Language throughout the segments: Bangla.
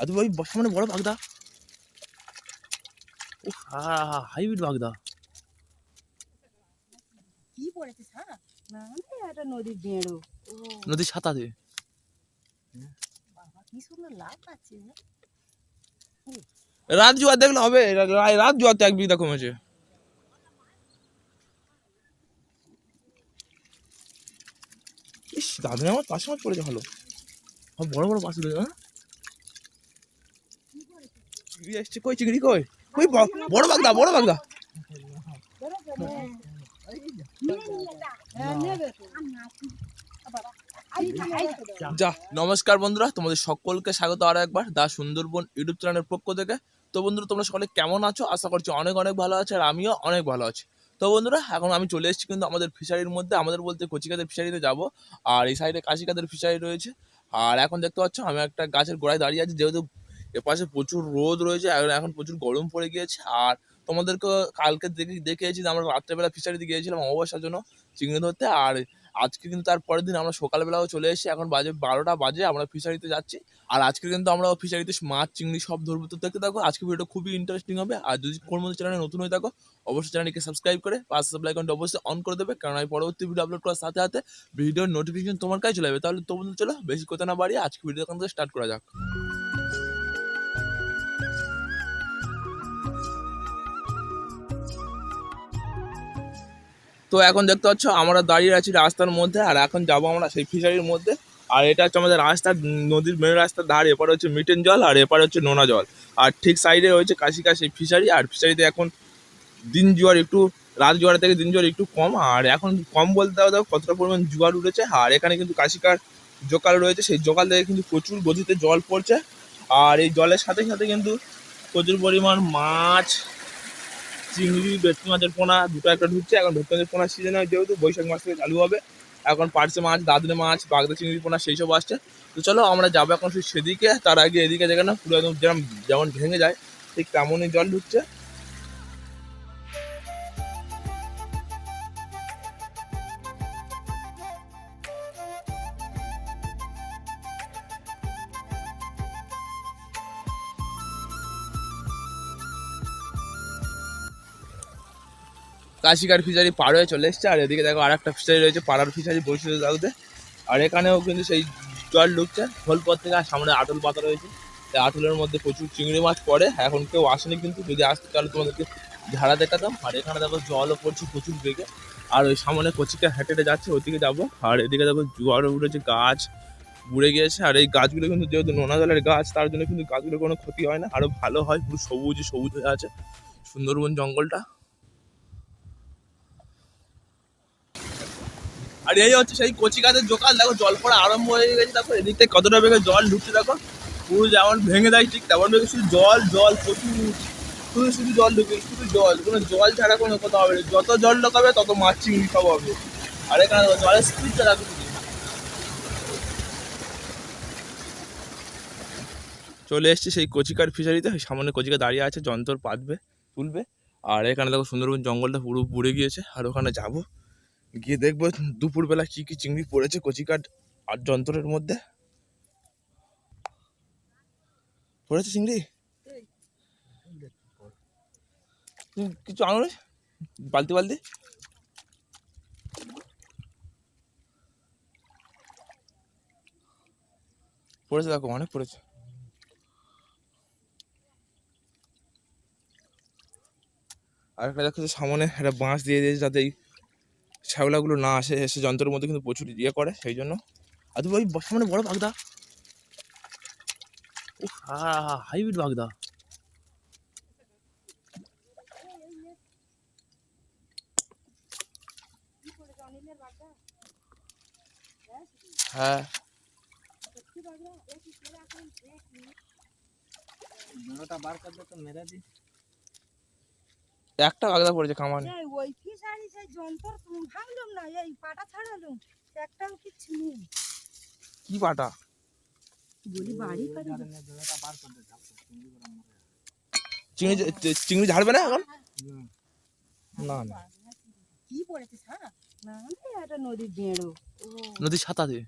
আর তুমি ওই সামনে বড় বাগদা, ও হাইব্রিড বাগদা। কি পড়েছে সারা না এটা নদীর বেড়ো নদীর ছাতাতে বাবা কি সুন্দর লাভ পাচ্ছে। রাত জোয়ার দেখলে হবে, রাত জোয়ার তো 1 বিঘা কমেছে। ইস দাদা আমার পাশে মাছ পড়েছে ভালো, বড় বড় পাশে হ্যাঁ চিংড়ি আসছে। কই চিংড়ি কই কই বড় বাগদা বড় বাগদা। যা নমস্কার বন্ধুরা, তোমাদের সকলকে স্বাগত আরো একবার দা সুন্দরবন ইউটিউব চ্যানেলের পক্ষ থেকে। তো বন্ধুরা তোমরা সকলে কেমন আছো? আশা করছি অনেক অনেক ভালো আছে, আর আমিও অনেক ভালো আছি। তো বন্ধুরা এখন আমি চলে এসেছি কিন্তু আমাদের ফিশারির মধ্যে, আমাদের বলতে কচিকাদের ফিশারিতে যাব। আর এই সাইডে কাশিকাদের ফিশারি রয়েছে। আর এখন দেখতে পাচ্ছ আমি একটা গাছের গোড়ায় দাঁড়িয়ে আছি, যেহেতু এপাশে প্রচুর রোদ রয়েছে আর এখন প্রচুর গরম পড়ে গিয়েছে। আর তোমাদেরকে কালকে দেখেছি যে আমরা রাত্রেবেলা ফিশারিতে গিয়েছিলাম অমাবস্যার জন্য চিংড়ি ধরতে। আর আজকে কিন্তু তার পরের দিন আমরা সকালবেলাও চলে এসেছি, এখন বাজে 12টা বাজে, আমরা ফিশারিতে যাচ্ছি। আর আজকে কিন্তু আমরা ফিশারিতে মাছ চিংড়ি সব ধরবো। তো দেখতে থাকো, আজকে ভিডিওটা খুবই ইন্টারেস্টিং হবে। আর যদি কোন মধ্যে চ্যানেলে নতুন হয়ে থাকো অবশ্যই চ্যানেলটিকে সাবস্ক্রাইব করে পাশে সাব আইকনটা অবশ্যই অন করে দেবে, কারণ আমি পরবর্তী ভিডিও আপলোড করার সাথে সাথে ভিডিওর নোটিফিকেশন তোমার কাছে চলে যাবে। তাহলে তো বন্ধু চলো বেশি কথা না বাড়িয়ে আজকে ভিডিও এখান থেকে স্টার্ট করা যাক। তো এখন দেখতে পাচ্ছ আমরা দাঁড়িয়ে আছি রাস্তার মধ্যে, আর এখন যাবো আমরা সেই ফিশারির মধ্যে। আর এটা হচ্ছে আমাদের রাস্তা, নদীর মেন রাস্তার ধারে, এপারে হচ্ছে মিটেন জল আর এপারে হচ্ছে নোনা জল। আর ঠিক সাইডে রয়েছে কাশিকা সেই ফিশারি। আর ফিশারিতে এখন দিন জোয়ার একটু, রাত জোয়ার থেকে দিন জোয়ার একটু কম। আর এখন কম বলতে হবে কতটা পরিমাণ জোয়ার উঠেছে। আর এখানে কিন্তু কাশিকার জোকাল রয়েছে, সেই জোকাল থেকে কিন্তু প্রচুর গতিতে জল পড়ছে। আর এই জলের সাথে সাথে কিন্তু প্রচুর পরিমাণ মাছ, চিংড়ি, ভেটকি মাছের পোনা দুটো একটা ঢুকছে। এখন ভেটকি মাছের পোনার সিজন হয়, যেহেতু বৈশাখ মাস থেকে চালু হবে। এখন পার্শে মাছ, দাদনে মাছ, বাগদা চিংড়ি পোনা সেই সব আসছে। তো চলো আমরা যাবো এখন সেদিকে। তার আগে এদিকে যেখানে পুরো একদম যেমন ভেঙে যায় ঠিক তেমনই জল ঢুকছে। কাশিকার ফিশারি পার হয়ে চলে এসছে। আর এদিকে দেখো আর একটা ফিশারি রয়েছে, পাড়ার ফিশারি বৈশাখ দাউতে। আর এখানেও কিন্তু সেই জল ঢুকছে খোলপথ থেকে। আর সামনে আটল পাতা রয়েছে, এই আটলের মধ্যে প্রচুর চিংড়ি মাছ পড়ে। এখন কেউ আসেনি, কিন্তু যদি আসতে তাহলে তোমাদেরকে ঝাড়া দেখাতাম। আর এখানে দেখো জলও পড়ছে প্রচুর বেগে। আর ওই সামনে কচিকা হেঁটে হেঁটে যাচ্ছে, ওইদিকে যাবো। আর এদিকে দেখো জোয়ার উঠেছে, গাছ উড়ে গিয়েছে। আর এই গাছগুলো কিন্তু যেহেতু নোনা জলের গাছ, তার জন্য কিন্তু গাছগুলোর কোনো ক্ষতি হয় না, আরো ভালো হয়, পুরো সবুজ সবুজ হয়ে আছে সুন্দরবন জঙ্গলটা। আর এই হচ্ছে সেই কচি গাছের জোকাল। দেখো জল পড়া আরম্ভ হয়ে গেছে, দেখো এদিক থেকে কতটা বেগে জল ঢুকছে। দেখো পুরো যেমন ভেঙে দেয় ঠিক তেমন বেগে শুধু জল জল, প্রচুর শুধু শুধু জল ঢুকে, শুধু জল, কোনো জল ছাড়া কোনো কথা হবে না। যত জল ঢোকাবে তত মাছ চিংড়ি সব হবে। আর এখানে জলের স্পিডটা দেখো। চলে এসছে সেই কচিকার ফিশারিতে, সামনে কচিকা দাঁড়িয়ে আছে, যন্ত্র পাতবে তুলবে। আর এখানে দেখো সুন্দরবন জঙ্গলটা পুরো পুড়ে গিয়েছে। আর ওখানে যাবো, গিয়ে দেখবো দুপুরবেলা কি কি চিংড়ি পড়েছে কচিকার আর যন্ত্রের মধ্যে। পড়েছে চিংড়ি, কিছু আনো বালতি বালতি। পড়েছে দেখো, অনেক পড়েছে। আর একটা দেখো সামনে একটা বাঁশ দিয়ে দিয়েছে, যাতে এই শ্যাওলাগুলো না আসে, এসে যন্ত্রের মধ্যে কিন্তু প্রচুর ইয়ে করে, সেই জন্য। আর তুমি ওই সামনে বড় বাগদা, ও হাইব্রিড বাগদা। হ্যাঁ একটা বাগদা পড়েছে কামানে। ওই ফিশারি সেই যন্ত্র ভাঙলাম না, এই পাটা ছাড়ালাম, একটাও কিচ্ছু নেই। কি পাটা? বলি বাড়ি চিংড়ি চিংড়ি ঝাড়বে না এখন? না না, কি পড়েছে সারা না এটা নদীর বেড়ো নদীর ছাতাতে।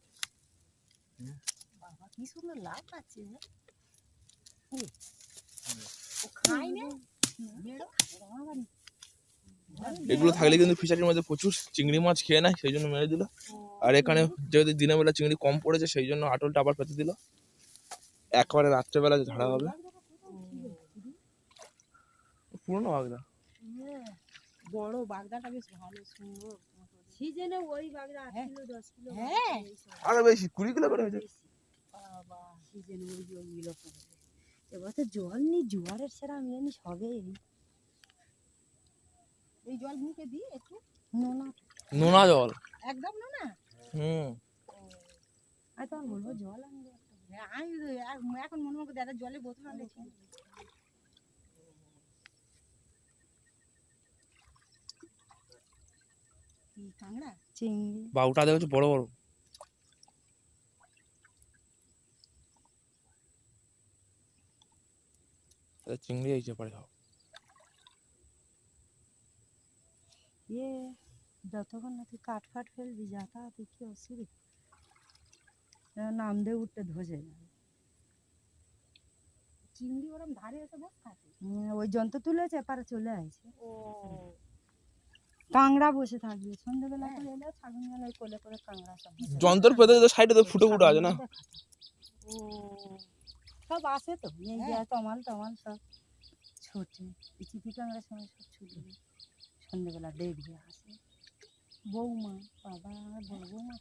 বাবা কি সুন্দর লাভ পাচ্ছে। এগুলো থাকলে কিন্তু ফিশারির মধ্যে প্রচুর চিংড়ি মাছ খেয়ে নেয়, সেই জন্য মেরে দিল। আর এখানে যেহেতু দিনের বেলা চিংড়ি কম পড়েছে, সেই জন্য আটলটা আবার পেতে দিল, একবারে রাত্রেবেলা ঝাড়া হবে। পুরনো বাগদা, বড় বাগদাটা বেশ ভালো সুন্দর সিজনে ওই বাগদা 8 কিলো 10 কিলো হ্যাঁ আরো বেশি 20 কিলো করে হয়েছে। বাবা সিজনে ওই ওইগুলো পড়বে এবছর জল নেই, জোয়ারের সেরা মিলানিস হবে। এই জল মুখে দিই একটু নোনা নোনা জল একদম নোনা। আমি তখন বলবো জল আনবে আমি এখন মনে মনে দাদা জলে বোতল আনলে কাঁকড়া চিংড়ি বাউটা দেখছো বড় বড়। চিংড়ি আইছে পারে খাও। যতক্ষণ না তুই কাঠ ফাট ফেলবি যাতায়াত কি অসুবিধা নাম দিয়ে উঠতে ধসে যাবে। চিংড়ি ওরম ধারে এসে বসে থাকে ওই যন্ত্র তুলেছে এপারে চলে আসছে। কাঁকড়া বসে থাকবে সন্ধ্যেবেলা করে এলে ছাগল মেলা কোলে করে কাঁকড়া সব যন্ত্র পেতে তো সাইডে তো ফুটে ফুটে আছে না। সব আসে তো এই যে তমাল টমাল সব ছোটে চিপি কাঁকড়ার সময় সব ছুটে সন্ধ্যেবেলা বেরিয়ে আসে। বৌমা বাবা বড় বৌমা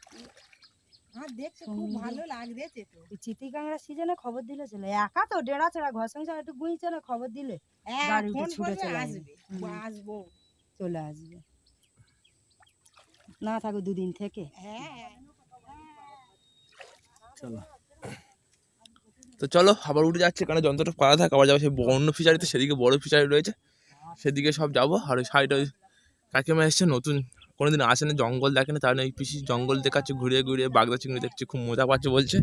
আমার দেখতে খুব ভালো লাগছে তো। চিতি কাঁকড়া সিজনে খবর দিলে চলে একা তো ডেড়া ছাড়া ঘর সংসার একটু গুঁইছে না খবর দিলে বাড়িতে ছুটে চলে আসবে। আসবো চলে আসবে না থাকো দুদিন থেকে। চলো তো চলো আবার উঠে যাচ্ছে, কারণ যন্ত্রটা করা থাকে আবার যাবো সেই অন্য ফিশারিতে, সেদিকে বড় ফিশারি রয়েছে সেদিকে সব যাবো। আর ওই সাইডে ওই কাকিমা এসছে নতুন, কোনোদিন আসেনি, জঙ্গল দেখেনি, তার এই পিসি জঙ্গল দেখাচ্ছে ঘুরিয়ে ঘুরিয়ে, বাগদা চিংড়ি দেখছি খুব মজা পাচ্ছে বলছে।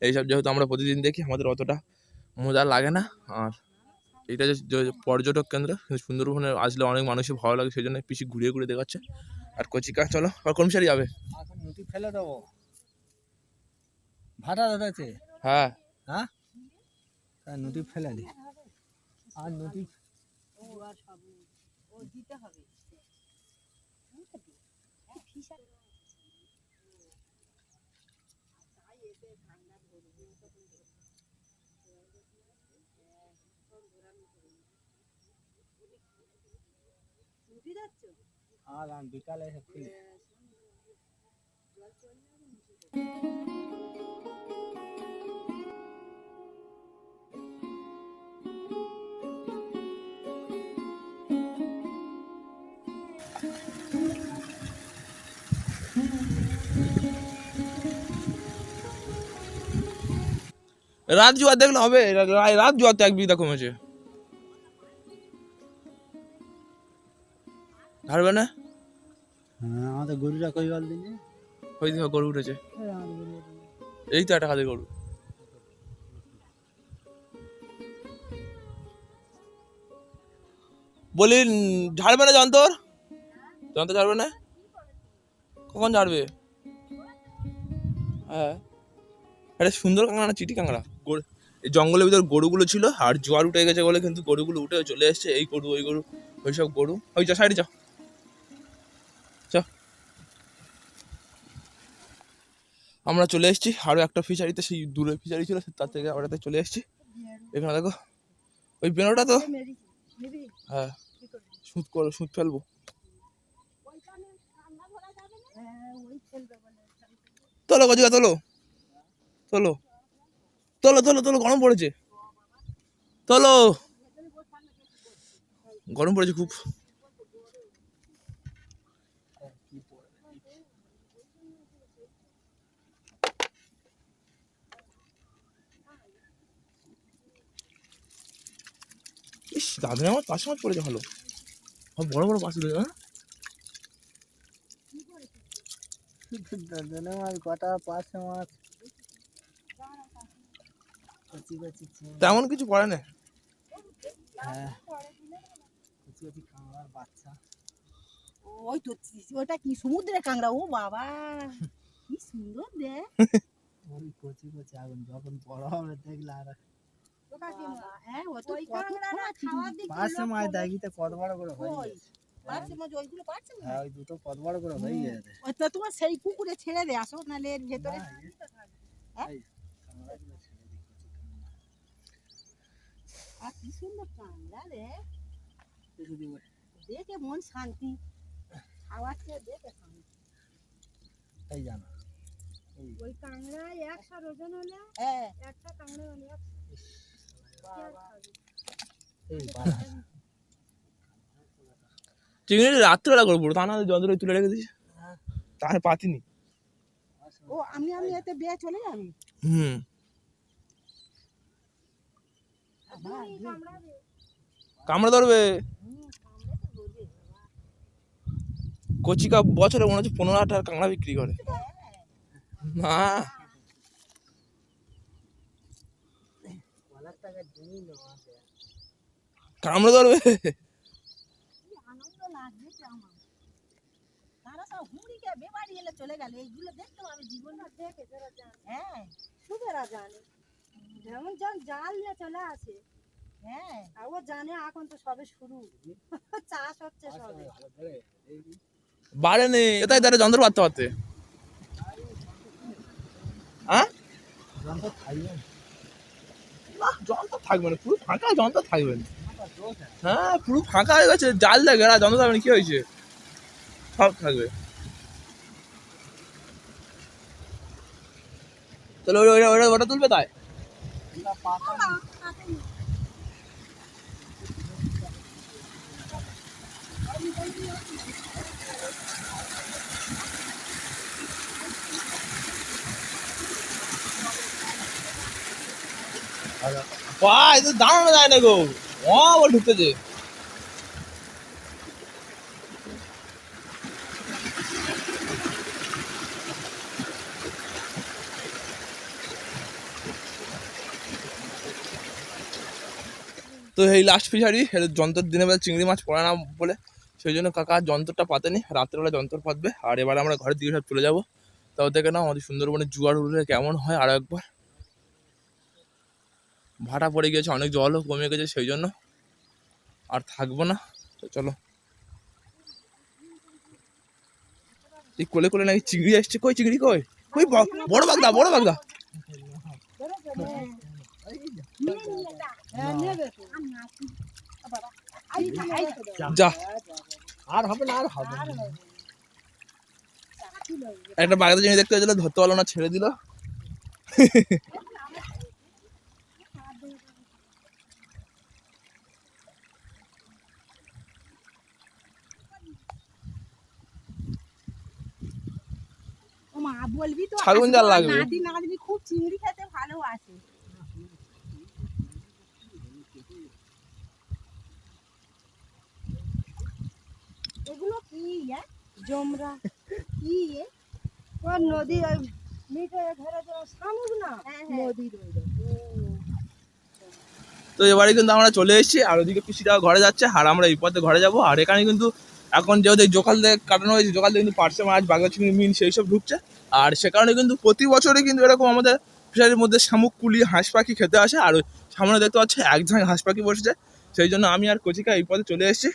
এইসব যেহেতু আমরা প্রতিদিন দেখি আমাদের অতটা মজা লাগে না। আর এটা যে পর্যটক কেন্দ্র সুন্দরবনে আসলে অনেক মানুষের ভালো লাগে, সেই জন্য পিসি ঘুরিয়ে ঘুরিয়ে দেখাচ্ছে। আর কচিকা চলো আর কোন ফিশারি যাবে? নদী ফেলে দেবো ভাটা দাদাছে। হ্যাঁ হ্যাঁ নদী ফেলে দি আর নদী দিতে হবে আর বিকালে এসে খুলি। রাত জোয়ার দেখলে হবে, রাত জোয়ার তো 1 বিঘা কমেছে, হারবে না। হ্যাঁ আমাদের গরুরা কই বল দিনে ওই দিকে গরু উঠেছে, এই তো একটা কাজে গরু। বলি ঝাড়বে না যন্তর, যন্তর ঝাড়বে না, কখন ঝাড়বে? হ্যাঁ এটা সুন্দর কাঁকড়া না চিটি কাঁকড়া। এই জঙ্গলের ভিতর গরুগুলো ছিল, আর জোয়ার উঠে গেছে বলে কিন্তু গরুগুলো উঠে চলে এসছে, এই গরু ওই গরু ওই সব গরু। ওই যা সাইডে যাও, আমরা চলে এসেছি আরো একটা ফিশারিতে, সেই দূরে ফিশারি ছিল তার থেকে আবার চলে এসেছি। এখানে দেখো ওই বেনোটা তো, হ্যাঁ সুদ ফেলবো। তোলো কচিকা তোলো তোলো তোলো তোলো তোলো, গরম পড়েছে, তোলো গরম পড়েছে খুব। ইস দাদা আমার পাশে মাছ পড়েছে ভালো, বড় বড় পাশে রয়েছে। মাছ গোটা 5 মাছ তেমন কিছু পড়ে না। হ্যাঁ কচি কচি কাঁকড়ার বাচ্চা। ওই তো ওটা কি সমুদ্রের কাঁকড়া? ও বাবা কি সুন্দর দেখ। ওই কচি কচি আগুন যখন বড় হবে দেখলে আর ও তো কতক্ষণ খাওয়ার দিকে পার্শে মাছ দেখিতে কত বড় করে হয়ে ওই গেছে। পার্শে মাছ ওইগুলো পার্শে মাছ হ্যাঁ ওই দুটো কত বড় করে হয়ে গেছে। ওই তো তোমার সেই পুকুরে ছেড়ে দে আসো নাহলে এর ভেতরে না, হ্যাঁ? এই কাঁকড়াগুলো ছেড়ে দিই। আর কি সুন্দর কাঁকড়া রে কিছু দিন দেখে মন শান্তি খাওয়াচ্ছে দেখে শান্তি এই জানো ওই কাঁকড়া 100 ওজন হলে হ্যাঁ একটা কাঁকড়া হলে এই বাড়া চিংড়ি রাত্রেবেলা করবো তা না যন্ত্র তুলে রেখে দিস তার পাতিনি। ও আমি এতে বেয়ে চলে যাবি হুম কামড়ে ধরবে কচিকা বছরে মনে হচ্ছে 15,000 টাকার কাঁকড়া বিক্রি করে না। অনেক টাকা জমি নেওয়া আছে। কামড়ে ধরবে আনন্দ লাগছে আমার তারা সব হুড়িকে বেবাড়ি এলে চলে গেল এইগুলো দেখতে পাবে জীবনটা দেখে যারা জানে হ্যাঁ সুবেরা জানে যেমন জাল নিয়ে চলে আসে হ্যাঁ আর ও জানে এখন তো সবে শুরু চাষ হচ্ছে সবে বাড়ে নেই এটাই তারা যন্ত্র পাততে পারতে হ্যাঁ যন্ত্র খাইবে না যন্ত্র থাকবে না পুরো ফাঁকা যন্ত্র থাকবে না। হ্যাঁ পুরো ফাঁকা হয়ে গেছে জাল দেয় গেরা যন্ত্র থাকবে না কি হয়েছে সব থাকবে। তাহলে ওটা তুলবে তাই ভাই তো দাঁড়ানো যায় না গো ও ঢুকতেছে তো এই লাস্ট ফিশারি যন্ত্র দিনের বেলা চিংড়ি মাছ পড়ে না বলে সেই জন্য কাকা যন্ত্রটা পাতেনি রাত্রেবেলা যন্ত্র পাতবে আর এবার আমরা ঘরের দিকে সব চলে যাবো। তাও দেখে না আমাদের সুন্দরবনের জোয়ার উঠলে কেমন হয় আরো একবার ভাটা পড়ে গিয়েছে অনেক জলও কমে গেছে সেই জন্য আর থাকবো না। তো চলো এই কোলে কোলে নাকি চিংড়ি আসছে কই চিংড়ি কই কই বড় বাগদা বড় বাগদা যা আর হবে না আর হবে না। একটা বাগদা চিংড়ি দেখতে গেছিল ধরতে পারলো না ছেড়ে দিল ও মা বলবি তো ছাগল জাল লাগবে। নাতি নাতনি খুব চিংড়ি খেতে ভালোবাসে এগুলো কি জমরা কি ও নদী মিটে ধরে যে শামুক না নদীর তো এবারে কিন্তু আমরা চলে এসেছি আর ওদিকে পিসিটা ঘরে যাচ্ছে আর আমরা এই পথে ঘরে যাবো আর এখানে কিন্তু এখন যেহেতু জোকাল দিয়ে কাটানো হয়েছে জোকাল দিয়ে কিন্তু পার্শে মাছ বাগদা চিংড়ি মিন সেই সব ঢুকছে আর সে কারণে কিন্তু প্রতি বছরই কিন্তু এরকম আমাদের ফিশারির মধ্যে শামুক কুলি হাঁস পাখি খেতে আসে আর সামনে দেখতে পাচ্ছি এক ঝাঁক হাঁস পাখি বসেছে সেই জন্য আমি আর কচিকা এই পথে চলে এসেছি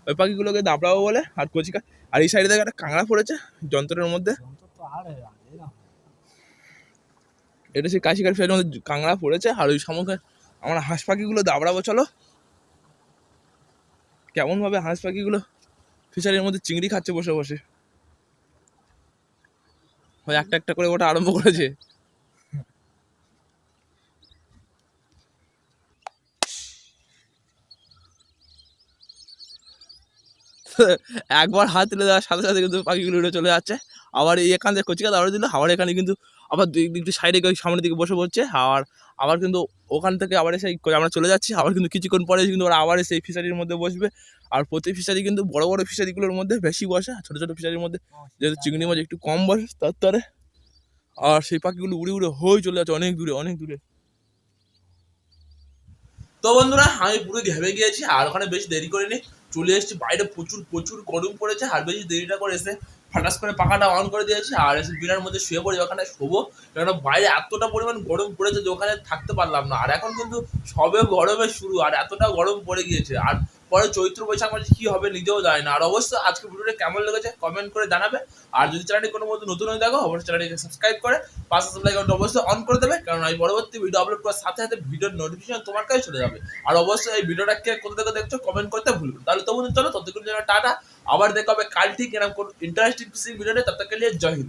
ওই পাখিগুলোকে দাবড়াবো বলে আর কচিকা আর এই সাইডে দেখে একটা কাঁকড়া পড়েছে যন্ত্রের মধ্যে যন্ত্র তো আর এরকম এটা সেই কাশিকার ফিশারির মধ্যে কাঁকড়া পড়েছে আর ওই সামুখে আমরা হাঁস পাখিগুলো দাবড়াবো চলো কেমন ভাবে হাঁস পাখিগুলো ফিশারির মধ্যে চিংড়ি খাচ্ছে বসে বসে ওই একটা একটা করে ওটা আরম্ভ করেছে একবার হাত তুলে দেওয়ার সাথে সাথে কিন্তু পাখিগুলো উড়ে চলে যাচ্ছে আবার এই এখান থেকে কচিকা দাঁড়িয়ে দিল আবার এখানে কিন্তু আবার একটু সাইডে গিয়ে সামনের দিকে বসে পড়ছে আর আবার কিন্তু ওখান থেকে আবার এসে আমরা চলে যাচ্ছি আবার কিন্তু কিছুক্ষণ পরে কিন্তু ওরা আবার এসে এই ফিশারির মধ্যে বসবে আর প্রতি ফিশারি কিন্তু বড় বড় ফিশারিগুলোর মধ্যে বেশি বসে ছোটো ছোটো ফিশারির মধ্যে যেহেতু চিংড়ি মাছ একটু কম বসে তার তরে আর সেই পাখিগুলো উড়ে উড়ে হয়ে চলে যাচ্ছে অনেক দূরে অনেক দূরে। তো বন্ধুরা আমি পুরো ঘেমে গিয়েছি আর ওখানে বেশি দেরি করিনি চলে এসেছি বাইরে প্রচুর প্রচুর গরম পড়েছে আর বেশি দেরিটা করে এসে ফাটাস করে পাখাটা অন করে দিয়েছি আর এসে বিনার মধ্যে শুয়ে পড়ি, ওখানে শোবো। কারণ বাইরে এতটা পরিমাণ গরম পড়েছে যে ওখানে থাকতে পারলাম না। আর এখন কিন্তু সবে গরমের শুরু, আর এতটা গরম পড়ে গিয়েছে। আর পরে চৈত্র বৈশাখ মাসে কি হবে নিজেও জানি না। আর অবশ্যই আজকে ভিডিওটা কেমন লেগেছে কমেন্ট করে জানাবে। আর যদি চ্যানেলটি কোনো মতো নতুন হয়ে দেখো অবশ্যই চ্যানেলটিকে সাবস্ক্রাইব করে পাশে বেল আইকনটা অবশ্যই অন করে দেবে, কারণ আমি পরবর্তী ভিডিও আপলোড করার সাথে সাথে ভিডিওর নোটিফিকেশন তোমার কাছে চলে যাবে। আর অবশ্যই এই ভিডিওটা কে কোথা থেকে দেখছো কমেন্ট করতে ভুলবে না। তাহলে তো বন্ধু চলো ততক্ষণ জন্য টাটা, আবার দেখা হবে কাল ঠিক এরকম কোনো ইন্টারেস্টিং ভিডিওতে। তব তক के लिए जय हिंद।